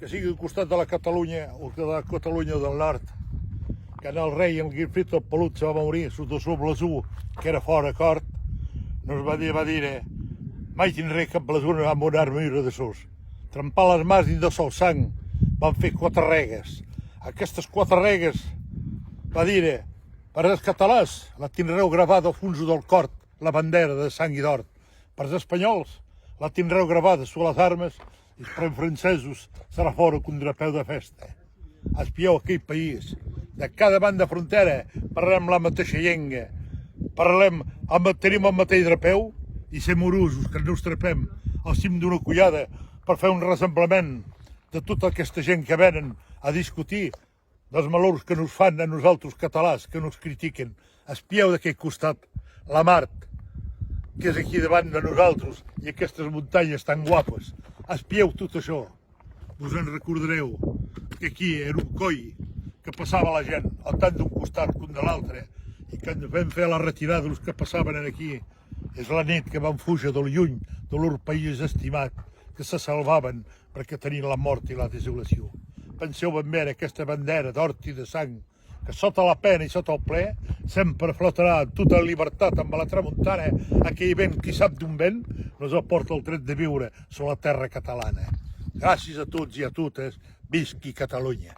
que sigui al costat de la Catalunya o de la Catalunya del Nord, que el rei, el Guifrito el Pelut, se va morir sota el seu blasó, que era fora cort, nos va dir, mai tindré cap blasó amb una armadura de sos. Trempar les mans dins del sol sang, van fer 4 regues. Aquestes 4 regues, va dir, per als catalans la tindreu gravada al fons del cor, la bandera de sang i d'or. Per als espanyols la tindreu gravada sobre les armes i per als francesos serà fora un drapeu de festa. Espieu aquell país. De cada banda de frontera parlem la mateixa llengua, tenim el mateix drapeu i ser morosos, que ens trepem al cim d'una collada per fer un ressemblament de tota aquesta gent que venen a discutir dels valors que nos fan a nosaltres catalans, que nos critiquen. Espieu d'aquest costat la Mart, que és aquí davant de nosaltres, i aquestes muntanyes tan guapes. Espieu tot això. Us en recordareu que aquí era un coll que passava la gent, tant d'un costat com de l'altre, i que ens vam fer la retirada dels que passaven aquí. És la nit que van fugir del lluny, de l'ur país estimat, que se salvaven perquè tenien la mort i la desolació. Penseu ben bé en aquesta bandera d'hort i de sang, que sota la pena i sota el ple sempre flotarà en tota llibertat amb la tramuntana aquell vent qui sap d'un vent nos aporta el dret de viure sobre la terra catalana. Gràcies a tots i a totes, visqui Catalunya.